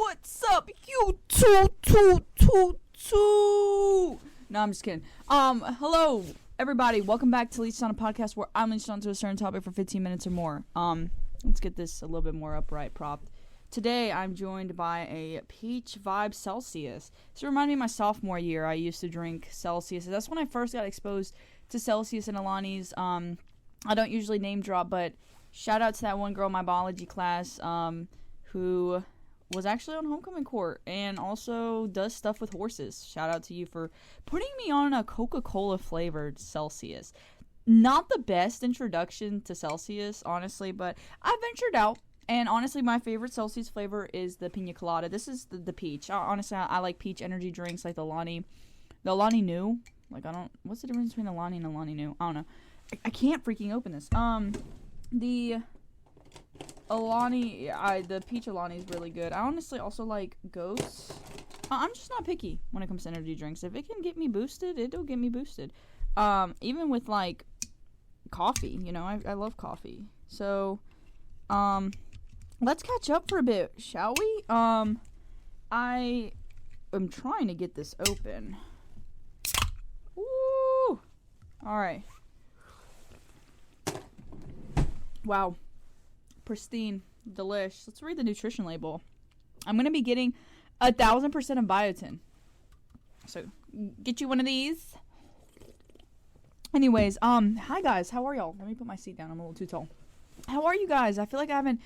What's up, you two? No, I'm just kidding. Hello, everybody. Welcome back to Leached On a Podcast, where I'm leached onto a certain topic for 15 minutes or more. Let's get this a little bit more upright propped. Today, I'm joined by a Peach Vibe Celsius. This reminded me of my sophomore year. I used to drink Celsius. That's when I first got exposed to Celsius and Alani's. I don't usually name drop, but shout out to that one girl in my biology class who was actually on homecoming court and also does stuff with horses. Shout out to you for putting me on a Coca-Cola flavored Celsius. Not the best introduction to Celsius, honestly, but I ventured out. And honestly, my favorite Celsius flavor is the pina colada. This is the peach. Honestly, I like peach energy drinks like the Alani New. What's the difference between Alani and Alani New? I don't know. I can't freaking open this. The Alani, the peach Alani is really good. I honestly also like Ghosts. I'm just not picky when it comes to energy drinks. If it can get me boosted, it'll get me boosted. Even with like coffee, I love coffee. So, let's catch up for a bit, shall we? I am trying to get this open. Woo! Alright. Wow. Pristine. Delish. Let's read the nutrition label. I'm going to be getting 1,000% of biotin. So, get you one of these. Anyways, hi guys. How are y'all? Let me put my seat down. I'm a little too tall. How are you guys? I feel like I haven't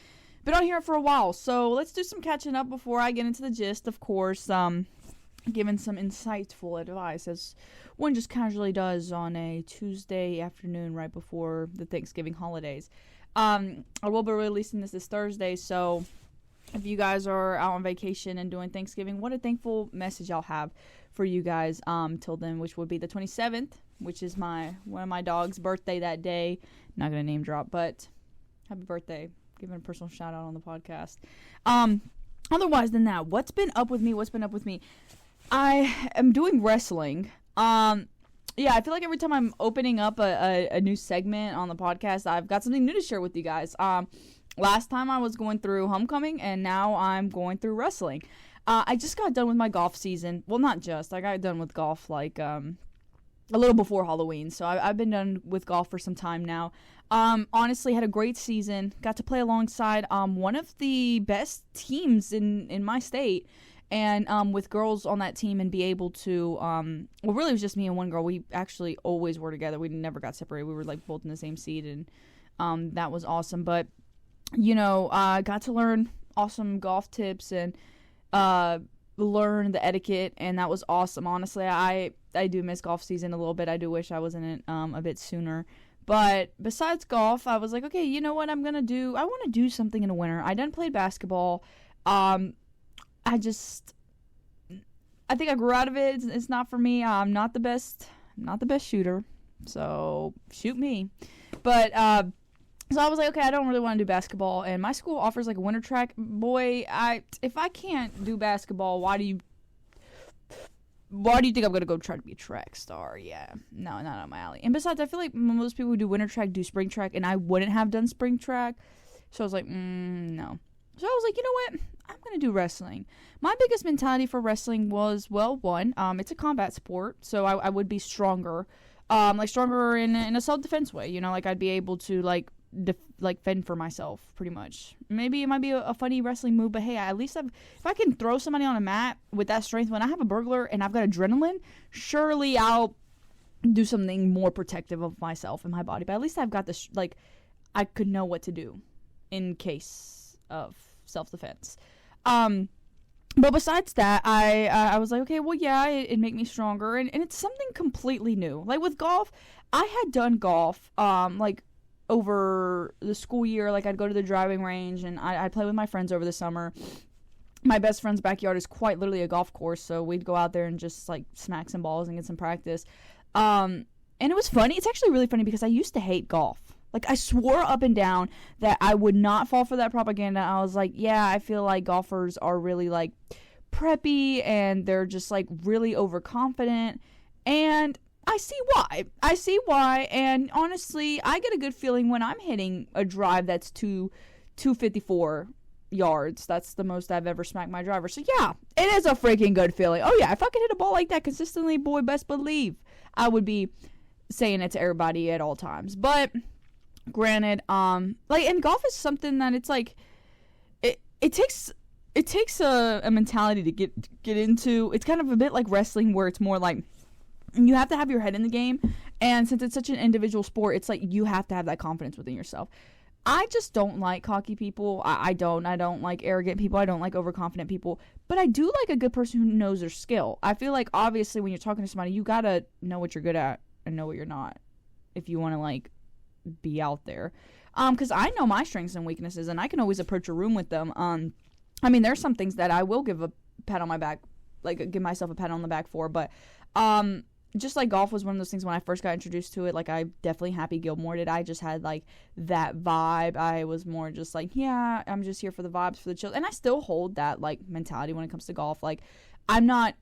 been on here for a while. So, let's do some catching up before I get into the gist, of course. Giving some insightful advice, as one just casually does on a Tuesday afternoon right before the Thanksgiving holidays. I will be releasing this Thursday, so if you guys are out on vacation and doing Thanksgiving, what a thankful message I'll have for you guys till then, which would be the 27th, which is one of my dog's birthday that day. Not going to name drop, but happy birthday. Giving a personal shout out on the podcast. Otherwise than that, what's been up with me? I am doing wrestling. Yeah, I feel like every time I'm opening up a new segment on the podcast, I've got something new to share with you guys. Last time I was going through homecoming, and now I'm going through wrestling. I just got done with my golf season. Well, not just. I got done with golf, a little before Halloween. So I've been done with golf for some time now. Honestly, had a great season. Got to play alongside one of the best teams in my state. And with girls on that team and be able to, really it was just me and one girl. We actually always were together. We never got separated. We were both in the same seat, and that was awesome. But, I got to learn awesome golf tips and learn the etiquette, and that was awesome. Honestly, I do miss golf season a little bit. I do wish I was in it a bit sooner. But besides golf, I was like, okay, you know what I'm going to do? I want to do something in the winter. I done played basketball. I think I grew out of it. It's not for me. I'm not the best shooter. So shoot me. But, so I was like, okay, I don't really want to do basketball. And my school offers a winter track. Boy, if I can't do basketball, why do you think I'm going to go try to be a track star? Yeah. No, not on my alley. And besides, I feel like most people who do winter track do spring track, and I wouldn't have done spring track. So I was like, no. So I was like, you know what? I'm going to do wrestling. My biggest mentality for wrestling was, one, it's a combat sport, so I would be stronger. Stronger in a self-defense way. I'd be able to, fend for myself, pretty much. Maybe it might be a funny wrestling move, but hey, at least if I can throw somebody on a mat with that strength, when I have a burglar and I've got adrenaline, surely I'll do something more protective of myself and my body. But at least I've got this, I could know what to do in case of self-defense. But besides that, I was like, okay, well, yeah, it'd make me stronger, and it's something completely new. With golf, I had done golf, over the school year. I'd go to the driving range, and I'd play with my friends over the summer. My best friend's backyard is quite literally a golf course, so we'd go out there and just, smack some balls and get some practice. And it was funny. It's actually really funny because I used to hate golf. I swore up and down that I would not fall for that propaganda. I was like, yeah, I feel like golfers are really, preppy, and they're just, really overconfident. And I see why. And honestly, I get a good feeling when I'm hitting a drive that's 254 yards. That's the most I've ever smacked my driver. So yeah, it is a freaking good feeling. Oh yeah, if I could hit a ball like that consistently, boy, best believe I would be saying it to everybody at all times. But granted, like, and golf is something that it's like, it takes a mentality to get into. It's kind of a bit like wrestling, where it's more like you have to have your head in the game, and since it's such an individual sport, it's like you have to have that confidence within yourself. I just don't like cocky people. I don't like arrogant people. I don't like overconfident people. But I do like a good person who knows their skill. I feel like, obviously, when you're talking to somebody, you gotta know what you're good at and know what you're not, if you want to, like, be out there. Because I know my strengths and weaknesses, and I can always approach a room with them. I mean, there's some things that I will give a pat on my back, like, give myself a pat on the back for. But just like golf was one of those things when I first got introduced to it, like, I definitely Happy Gilmore did. I just had, like, that vibe. I was more just like, yeah, I'm just here for the vibes, for the chill. And I still hold that, like, mentality when it comes to golf. Like, I'm not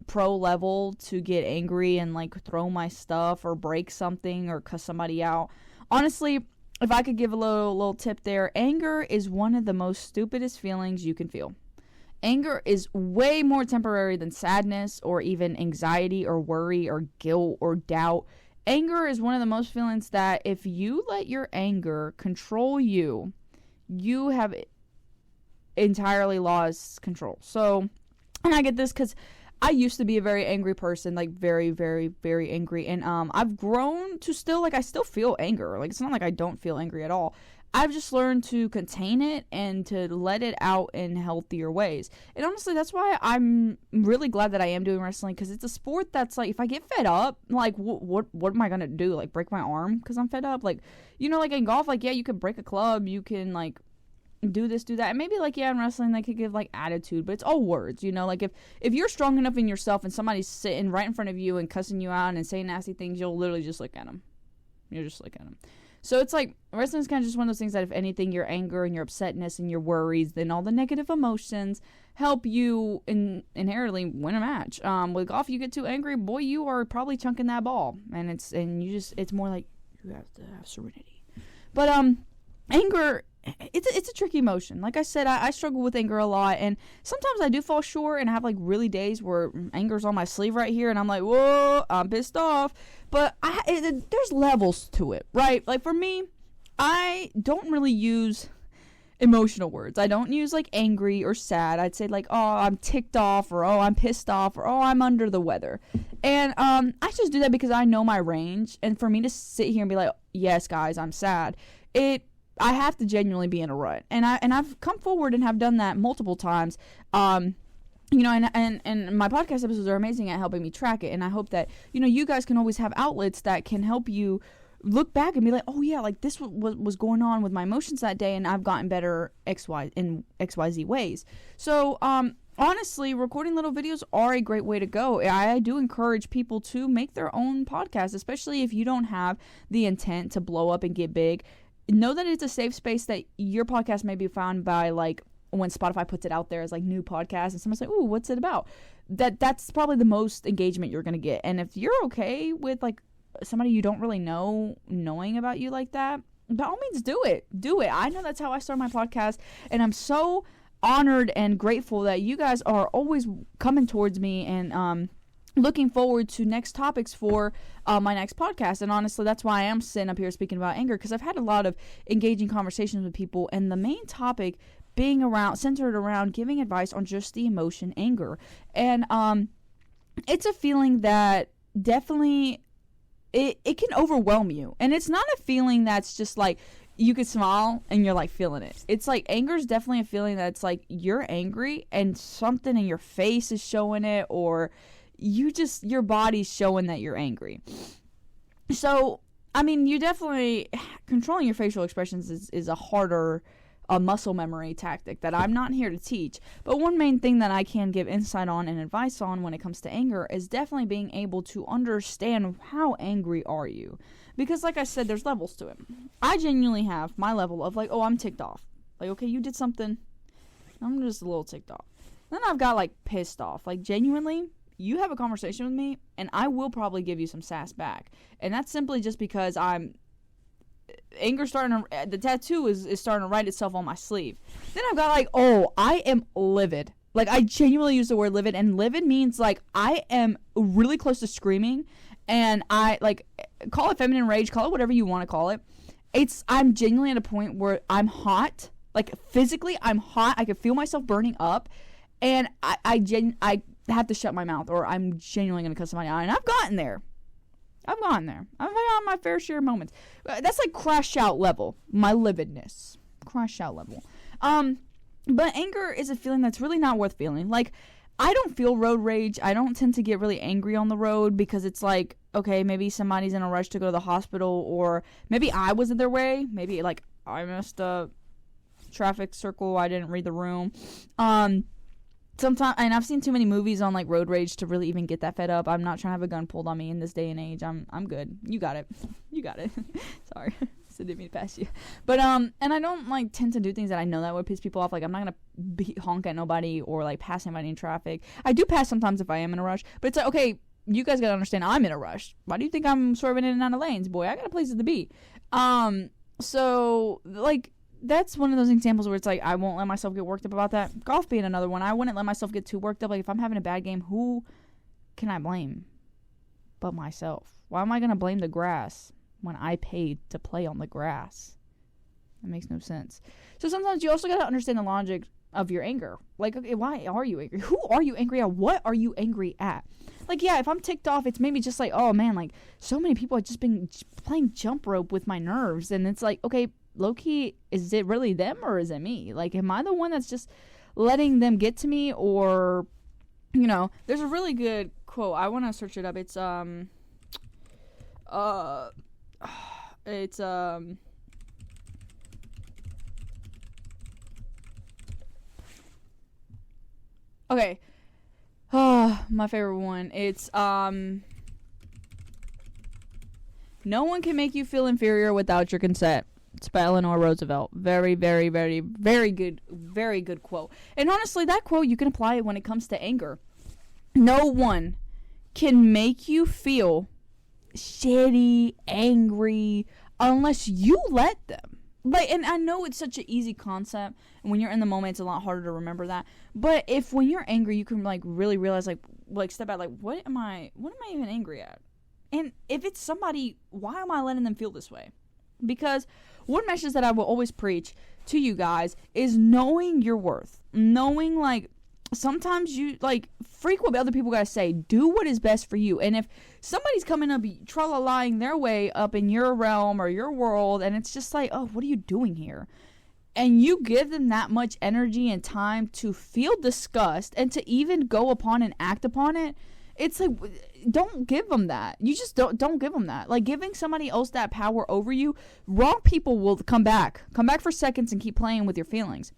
pro level to get angry and, like, throw my stuff or break something or cuss somebody out. Honestly, if I could give a little tip there, anger is one of the most stupidest feelings you can feel. Anger is way more temporary than sadness or even anxiety or worry or guilt or doubt. Anger is one of the most feelings that if you let your anger control you, you have entirely lost control. So, and I get this because I used to be a very angry person, like very, very, very angry. And I've grown to still, like, I still feel anger. Like, it's not like I don't feel angry at all. I've just learned to contain it and to let it out in healthier ways. And honestly, that's why I'm really glad that I am doing wrestling, because it's a sport that's like, if I get fed up, like, what am I going to do? Like, break my arm because I'm fed up? Like, you know, like in golf, like, yeah, you can break a club, you can, like, do this, do that. And maybe, like, yeah, in wrestling, they could give, like, attitude, but it's all words, you know? Like, if you're strong enough in yourself and somebody's sitting right in front of you and cussing you out and saying nasty things, you'll literally just look at them. You'll just look at them. So it's like, wrestling is kind of just one of those things that if anything, your anger and your upsetness and your worries, then all the negative emotions help you inherently win a match. With golf, you get too angry, boy, you are probably chunking that ball. And it's more like, you have to have serenity. But, anger, it's a tricky emotion. Like I said, I struggle with anger a lot, and sometimes I do fall short and have, like, really days where anger's on my sleeve right here, and I'm like, whoa, I'm pissed off. But there's levels to it, right? Like, for me, I don't really use emotional words. I don't use, like, angry or sad. I'd say, like, oh, I'm ticked off, or oh, I'm pissed off, or oh, I'm under the weather. And I just do that because I know my range, and for me to sit here and be like, yes, guys, I'm sad, I have to genuinely be in a rut. And I've come forward and have done that multiple times. You know, and my podcast episodes are amazing at helping me track it. And I hope that, you know, you guys can always have outlets that can help you look back and be like, oh yeah, like this was going on with my emotions that day, and I've gotten better in XYZ ways. So, honestly, recording little videos are a great way to go. I do encourage people to make their own podcast, especially if you don't have the intent to blow up and get big. Know that it's a safe space, that your podcast may be found by, like, when Spotify puts it out there as, like, new podcast, and someone's like, ooh, what's it about? That's probably the most engagement you're going to get. And if you're okay with, like, somebody you don't really know knowing about you like that, by all means, do it. I know that's how I started my podcast, and I'm so honored and grateful that you guys are always coming towards me and looking forward to next topics for my next podcast. And honestly, that's why I am sitting up here speaking about anger, because I've had a lot of engaging conversations with people, and the main topic being centered around giving advice on just the emotion anger. And it's a feeling that definitely it can overwhelm you, and it's not a feeling that's just like you could smile and you're, like, feeling it. It's like, anger is definitely a feeling that's like you're angry and something in your face is showing it, or your body's showing that you're angry. So, I mean, you definitely, controlling your facial expressions is a harder muscle memory tactic that I'm not here to teach. But one main thing that I can give insight on and advice on when it comes to anger is definitely being able to understand how angry are you. Because, like I said, there's levels to it. I genuinely have my level of, like, oh, I'm ticked off. Like, okay, you did something, I'm just a little ticked off. Then I've got, like, pissed off. Like, genuinely, you have a conversation with me, and I will probably give you some sass back. And that's simply just because I'm anger the tattoo is starting to write itself on my sleeve. Then I've got like, oh, I am livid. Like, I genuinely use the word livid, and livid means like I am really close to screaming, and I like, call it feminine rage, call it whatever you want to call it. I'm genuinely at a point where I'm hot, like physically I'm hot. I can feel myself burning up, and I have to shut my mouth, or I'm genuinely gonna cuss somebody out. And I've gotten there. I've had my fair share of moments. That's like crash out level. My lividness, crash out level. But anger is a feeling that's really not worth feeling. Like, I don't feel road rage. I don't tend to get really angry on the road because it's like, okay, maybe somebody's in a rush to go to the hospital, or maybe I was in their way. Maybe like I missed a traffic circle. I didn't read the room. Sometimes, and I've seen too many movies on like road rage to really even get that fed up. I'm not trying to have a gun pulled on me in this day and age. I'm good. You got it. Sorry. So didn't mean to pass you. But and I don't like tend to do things that I know that would piss people off. Like, I'm not gonna honk at nobody or like pass anybody in traffic. I do pass sometimes if I am in a rush. But it's like, okay, you guys gotta understand I'm in a rush. Why do you think I'm swerving in and out of lanes, boy? I got places to be. So like, that's one of those examples where it's like, I won't let myself get worked up about that. Golf being another one. I wouldn't let myself get too worked up. Like, if I'm having a bad game, who can I blame but myself? Why am I going to blame the grass when I paid to play on the grass? That makes no sense. So sometimes you also got to understand the logic of your anger. Like, okay, why are you angry? Who are you angry at? What are you angry at? Like, yeah, if I'm ticked off, it's maybe just like, oh man, like, so many people have just been playing jump rope with my nerves. And it's like, okay, low-key, is it really them or is it me? Like, am I the one that's just letting them get to me? Or, you know, there's a really good quote. I want to search it up. It's okay. My favorite one. It's no one can make you feel inferior without your consent. It's by Eleanor Roosevelt. Very, very, very, very good quote. And honestly, that quote, you can apply it when it comes to anger. No one can make you feel shitty, angry, unless you let them. Like, and I know it's such an easy concept, and when you're in the moment, it's a lot harder to remember that. But if when you're angry, you can like really realize, like step back, like what am I even angry at? And if it's somebody, why am I letting them feel this way? Because one message that I will always preach to you guys is knowing your worth. Knowing, like, sometimes you, like, freak what other people gotta say. Do what is best for you. And if somebody's coming up, tra-la-lying their way up in your realm or your world, and it's just like, oh, what are you doing here? And you give them that much energy and time to feel disgust and to even go upon and act upon it, it's like, don't give them that. You just don't give them that. Like, giving somebody else that power over you, wrong people will come back for seconds and keep playing with your feelings.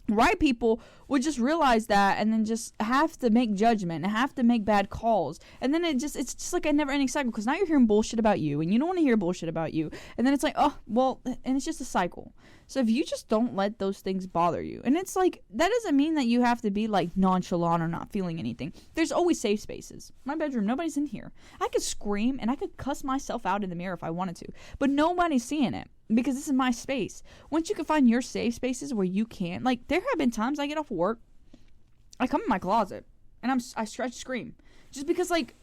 Right people would just realize that and then just have to make judgment and have to make bad calls. And then it's just like a never-ending cycle, because now you're hearing bullshit about you and you don't want to hear bullshit about you. And then it's like, oh, well, and it's just a cycle. So if you just don't let those things bother you, and it's like, that doesn't mean that you have to be like nonchalant or not feeling anything. There's always safe spaces. My bedroom, nobody's in here. I could scream and I could cuss myself out in the mirror if I wanted to, but nobody's seeing it. Because this is my space. Once you can find your safe spaces where you can, like, there have been times I get off work, I come in my closet and I scream, just because, like,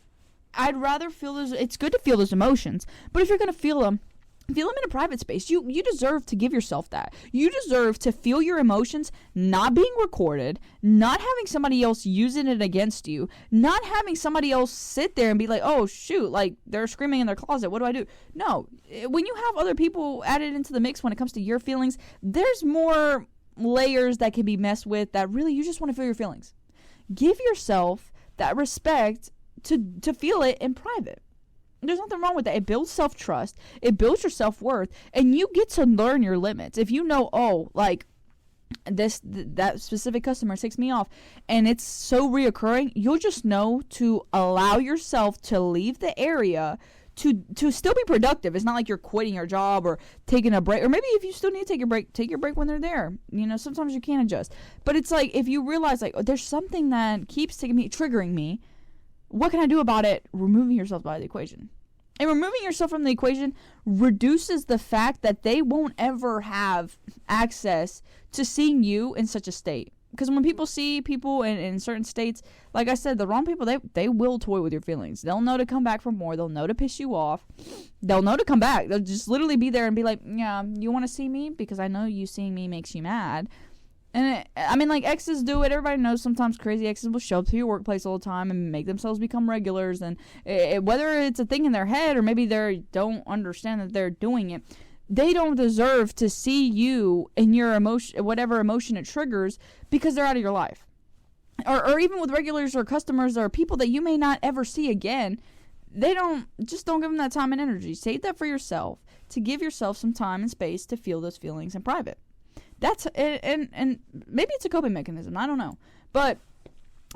I'd rather feel those. It's good to feel those emotions, but if you're gonna feel them in a private space. You deserve to give yourself that. You deserve to feel your emotions not being recorded, not having somebody else using it against you, not having somebody else sit there and be like, oh, shoot, like, they're screaming in their closet. What do I do? No. When you have other people added into the mix when it comes to your feelings, there's more layers that can be messed with that really you just want to feel your feelings. Give yourself that respect to feel it in private. There's nothing wrong with that. It builds self-trust. It builds your self-worth. And you get to learn your limits. If you know, oh, like, that specific customer ticks me off, and it's so reoccurring, you'll just know to allow yourself to leave the area to still be productive. It's not like you're quitting your job or taking a break. Or maybe if you still need to take your break when they're there. You know, sometimes you can't adjust. But it's like, if you realize, like, oh, there's something that keeps triggering me, what can I do about it? Removing yourself out of the equation. And removing yourself from the equation reduces the fact that they won't ever have access to seeing you in such a state. Because when people see people in certain states, like I said, the wrong people, they will toy with your feelings. They'll know to come back for more. They'll know to piss you off. They'll know to come back. They'll just literally be there and be like, yeah, you want to see me? Because I know you seeing me makes you mad. And like exes do it. Everybody knows sometimes crazy exes will show up to your workplace all the time and make themselves become regulars. And whether it's a thing in their head or maybe they don't understand that they're doing it, they don't deserve to see you in your emotion, whatever emotion it triggers, because they're out of your life. Or even with regulars or customers or people that you may not ever see again, don't give them that time and energy. Save that for yourself, to give yourself some time and space to feel those feelings in private. That's and maybe it's a coping mechanism. I don't know, but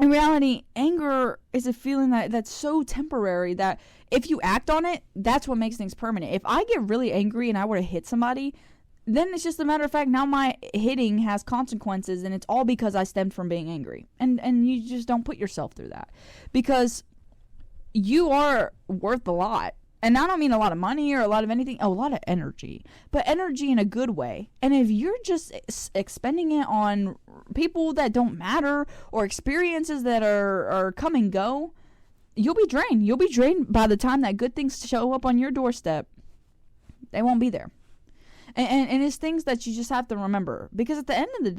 in reality, anger is a feeling that's so temporary that if you act on it, that's what makes things permanent. If I get really angry and I were to hit somebody, then it's just a matter of fact, now my hitting has consequences, and it's all because I stemmed from being angry. And you just don't put yourself through that, because you are worth a lot. And I don't mean a lot of money or a lot of anything, a lot of energy, but energy in a good way. And if you're just expending it on people that don't matter or experiences that are come and go, you'll be drained. You'll be drained by the time that good things show up on your doorstep. They won't be there. And it's things that you just have to remember, because at the end of the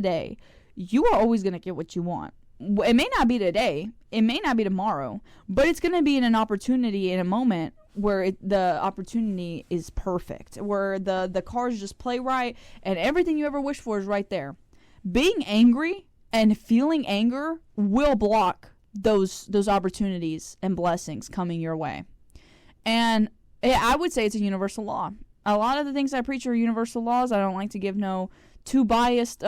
day, you are always going to get what you want. It may not be today, it may not be tomorrow, but it's going to be in an opportunity, in a moment where the opportunity is perfect, where the cards just play right and everything you ever wished for is right there. Being angry and feeling anger will block those opportunities and blessings coming your way. And I would say it's a universal law. A lot of the things I preach are universal laws. I don't like to give no too biased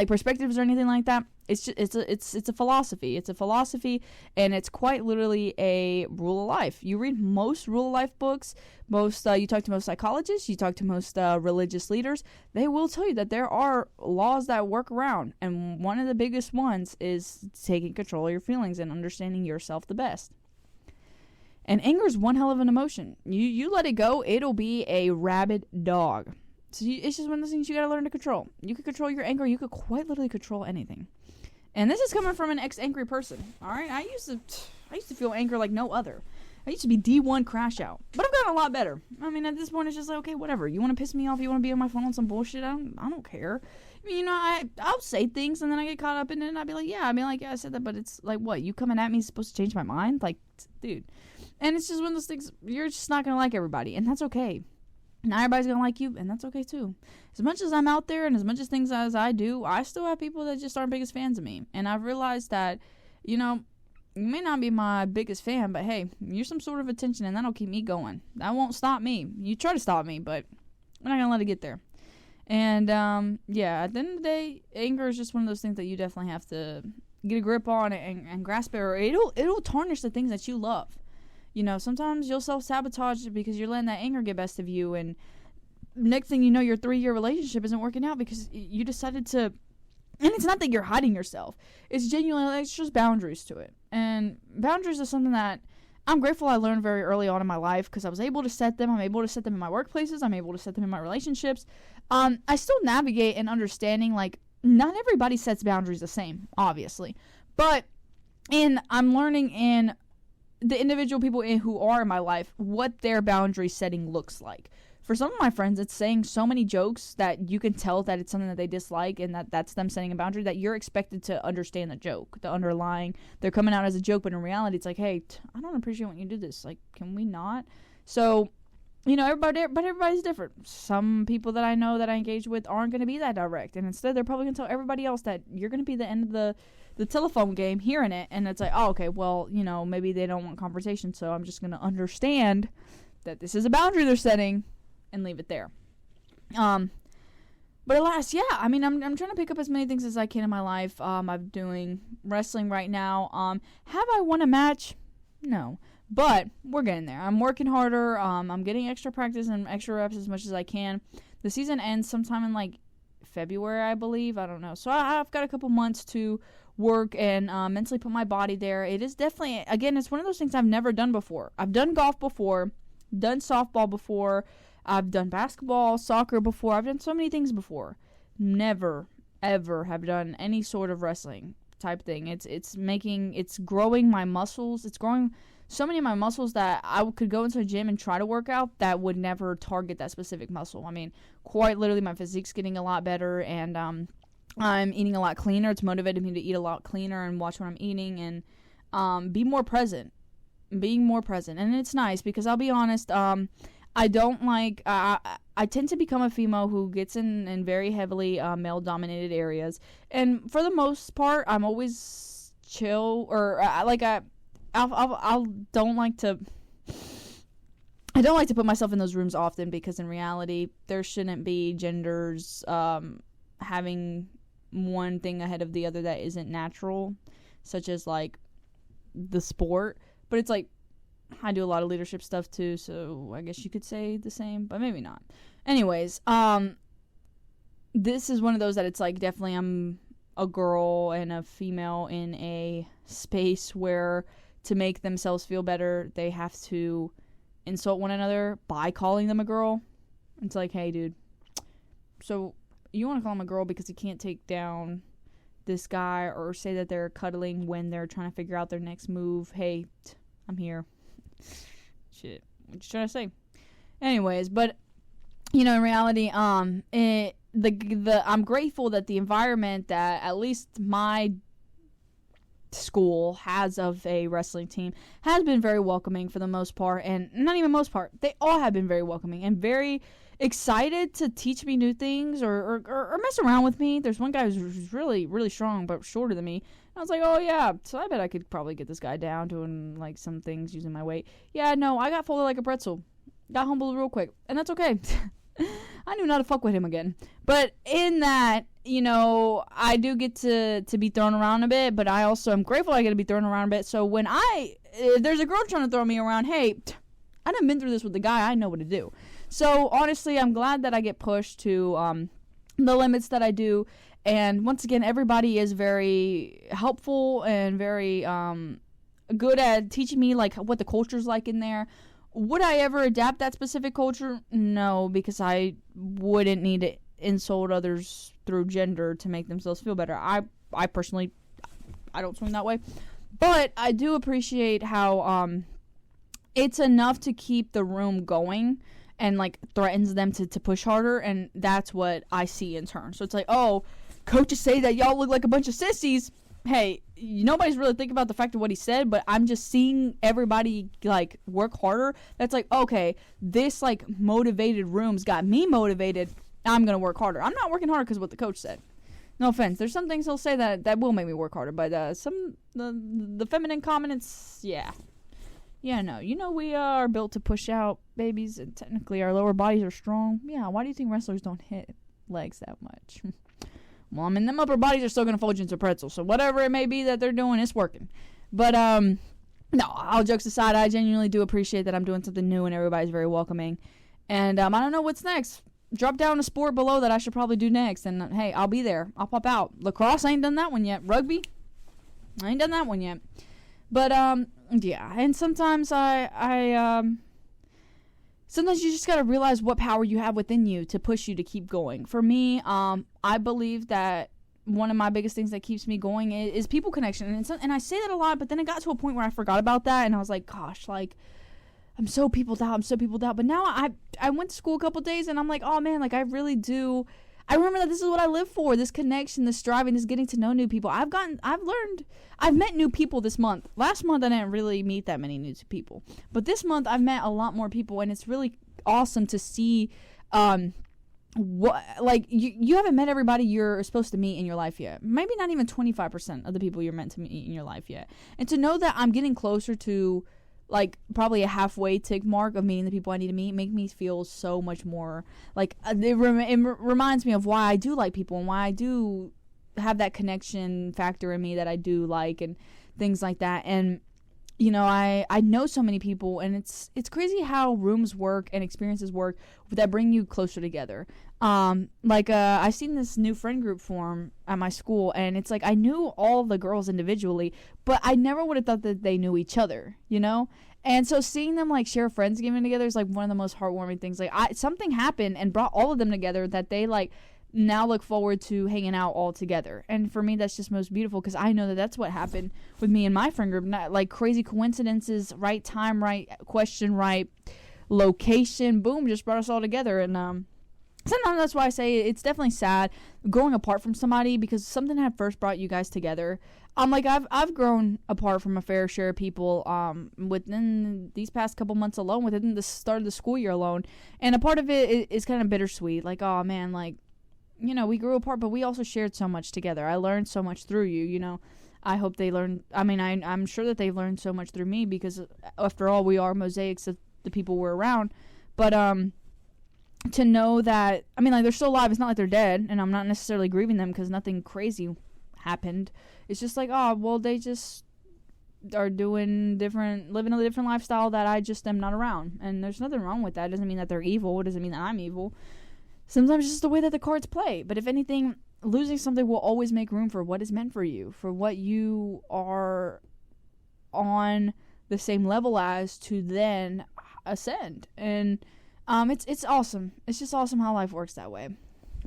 perspectives or anything like that. It's a philosophy. It's a philosophy, and it's quite literally a rule of life. You read most rule of life books, you talk to most psychologists, you talk to most religious leaders, they will tell you that there are laws that work around, and one of the biggest ones is taking control of your feelings and understanding yourself the best. And anger is one hell of an emotion. You let it go, it'll be a rabid dog. So it's just one of those things you got to learn to control. You can control your anger. You could quite literally control anything. And this is coming from an ex-angry person. All right, I used to feel anger like no other. I used to be D1 crash out, but I've gotten a lot better. I mean, at this point, it's just like, okay, whatever. You want to piss me off? You want to be on my phone on some bullshit? I don't care. I mean, I'll say things and then I get caught up in it, and I'll be like, yeah, I said that, but it's like, what? You coming at me is supposed to change my mind? Like, dude. And it's just one of those things. You're just not gonna like everybody, and that's okay. Not everybody's going to like you, and that's okay, too. As much as I'm out there and as much as things as I do, I still have people that just aren't biggest fans of me. And I've realized that, you may not be my biggest fan, but hey, you're some sort of attention, and that'll keep me going. That won't stop me. You try to stop me, but we're not going to let it get there. And, at the end of the day, anger is just one of those things that you definitely have to get a grip on and grasp it, or it'll tarnish the things that you love. Sometimes you'll self-sabotage because you're letting that anger get best of you, and next thing you know, your 3-year relationship isn't working out because you decided to, and it's not that you're hiding yourself. It's genuinely, it's just boundaries to it. And boundaries is something that I'm grateful I learned very early on in my life, because I was able to set them. I'm able to set them in my workplaces. I'm able to set them in my relationships. I still navigate and understanding, not everybody sets boundaries the same, obviously. But I'm learning in the individual people who are in my life, what their boundary setting looks like. For some of my friends, it's saying so many jokes that you can tell that it's something that they dislike, and that's them setting a boundary, that you're expected to understand the joke, the underlying. They're coming out as a joke, but in reality, it's like, hey, I don't appreciate when you do this. Like, can we not? So, everybody's different. Some people that I know that I engage with aren't going to be that direct, and instead they're probably going to tell everybody else that you're going to be the end of the telephone game, hearing it, and it's like, oh, okay, well, maybe they don't want confrontation, so I'm just going to understand that this is a boundary they're setting and leave it there. But alas, I'm trying to pick up as many things as I can in my life. I'm doing wrestling right now. Have I won a match? No. But we're getting there. I'm working harder. I'm getting extra practice and extra reps as much as I can. The season ends sometime in February, I believe. I don't know. So I've got a couple months to work and mentally put my body there. It is definitely, again, it's one of those things I've never done before. I've done golf before, done softball before, I've done basketball, soccer before. I've done so many things before. Never, ever have done any sort of wrestling type thing. It's growing my muscles. It's growing so many of my muscles that I could go into a gym and try to work out that would never target that specific muscle. I mean, quite literally, my physique's getting a lot better, and I'm eating a lot cleaner. It's motivated me to eat a lot cleaner and watch what I'm eating and be more present. Being more present. And it's nice because I'll be honest, I don't like, I tend to become a female who gets in very heavily male-dominated areas. And for the most part, I'm always chill, or I don't like to put myself in those rooms often, because in reality, there shouldn't be genders having one thing ahead of the other that isn't natural, such as like the sport. But it's like, I do a lot of leadership stuff too, so I guess you could say the same, but maybe not. Anyways, this is one of those that it's like, definitely I'm a girl and a female in a space where to make themselves feel better, they have to insult one another by calling them a girl. It's like, hey, dude, so you want to call him a girl because he can't take down this guy, or say that they're cuddling when they're trying to figure out their next move. Hey, I'm here. Shit, what you trying to say? Anyways, but in reality, I'm grateful that the environment that at least my school has of a wrestling team has been very welcoming for the most part, and not even most part, they all have been very welcoming and very excited to teach me new things or mess around with me. There's one guy who's really, really strong but shorter than me. I was like, oh yeah, so I bet I could probably get this guy down doing like some things using my weight. Yeah, no, I got folded like a pretzel. Got humbled real quick, and that's okay. I knew not to fuck with him again. But in that, I do get to be thrown around a bit, but I also am grateful I get to be thrown around a bit. So when if there's a girl trying to throw me around, hey, I done been through this with the guy, I know what to do. So honestly, I'm glad that I get pushed to the limits that I do. And once again, everybody is very helpful and very good at teaching me like what the culture's like in there. Would I ever adapt that specific culture? No, because I wouldn't need to insult others through gender to make themselves feel better. I personally, I don't swing that way. But I do appreciate how it's enough to keep the room going and like threatens them to push harder, and that's what I see in turn. So it's like, oh, coaches say that y'all look like a bunch of sissies. Hey, nobody's really thinking about the fact of what he said, but I'm just seeing everybody like work harder. That's like, okay, this like motivated room's got me motivated. I'm gonna work harder. I'm not working harder because of what the coach said. No offense. There's some things he'll say that will make me work harder, but the feminine comments, yeah, no. We are built to push out babies, and technically our lower bodies are strong. Yeah, why do you think wrestlers don't hit legs that much? Well, I mean, them upper bodies are still going to fold you into pretzels, so whatever it may be that they're doing, it's working. But, no, all jokes aside, I genuinely do appreciate that I'm doing something new and everybody's very welcoming. And, I don't know what's next. Drop down a sport below that I should probably do next, and, hey, I'll be there. I'll pop out. Lacrosse, I ain't done that one yet. Rugby, I ain't done that one yet. But, yeah, and sometimes sometimes you just got to realize what power you have within you to push you to keep going. For me, I believe that one of my biggest things that keeps me going is people connection. And I say that a lot, but then it got to a point where I forgot about that. And I was like, gosh, like, I'm so peopled out. But now I went to school a couple days and I'm like, oh man, like I really do. I remember that this is what I live for, this connection, this striving, this getting to know new people. I've met new people this month. Last month, I didn't really meet that many new people. But this month, I've met a lot more people, and it's really awesome to see, you haven't met everybody you're supposed to meet in your life yet. Maybe not even 25% of the people you're meant to meet in your life yet. And to know that I'm getting closer to, like, probably a halfway tick mark of meeting the people I need to meet make me feel so much more like it reminds me of why I do like people and why I do have that connection factor in me that I do like and things like that. And I know so many people, and it's crazy how rooms work and experiences work that bring you closer together. I seen this new friend group form at my school, and it's like I knew all the girls individually, but I never would have thought that they knew each other, And so seeing them like share Friendsgiving together is like one of the most heartwarming things. Like something happened and brought all of them together that they like now look forward to hanging out all together. And for me, that's just most beautiful because I know that that's what happened with me and my friend group. Not like crazy coincidences, right time, right question, right location, boom, just brought us all together. And sometimes that's why I say it's definitely sad growing apart from somebody because something had first brought you guys together. I've grown apart from a fair share of people within these past couple months alone, within the start of the school year alone. And a part of it is kind of bittersweet. Like, oh man, like, we grew apart, but we also shared so much together. I learned so much through you, I hope they learned. I mean, I'm sure that they've learned so much through me because, after all, we are mosaics of the people we're around. But to know that, I mean, like, they're still alive. It's not like they're dead, and I'm not necessarily grieving them because nothing crazy happened. It's just like, oh, well, they just are living a different lifestyle that I just am not around. And there's nothing wrong with that. It doesn't mean that they're evil. It doesn't mean that I'm evil. Sometimes it's just the way that the cards play. But if anything, losing something will always make room for what is meant for you, for what you are on the same level as to then ascend. And it's awesome. It's just awesome how life works that way.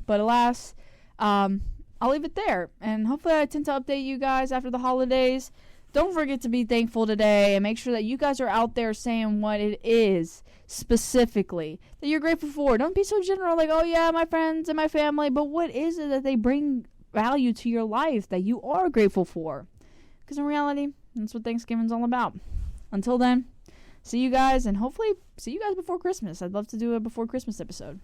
But alas, I'll leave it there. And hopefully I tend to update you guys after the holidays. Don't forget to be thankful today and make sure that you guys are out there saying what it is specifically that you're grateful for. Don't be so general like, oh yeah, my friends and my family, but what is it that they bring value to your life that you are grateful for? Because in reality, that's what Thanksgiving's all about. Until then, see you guys, and hopefully see you guys before Christmas. I'd love to do a before Christmas episode.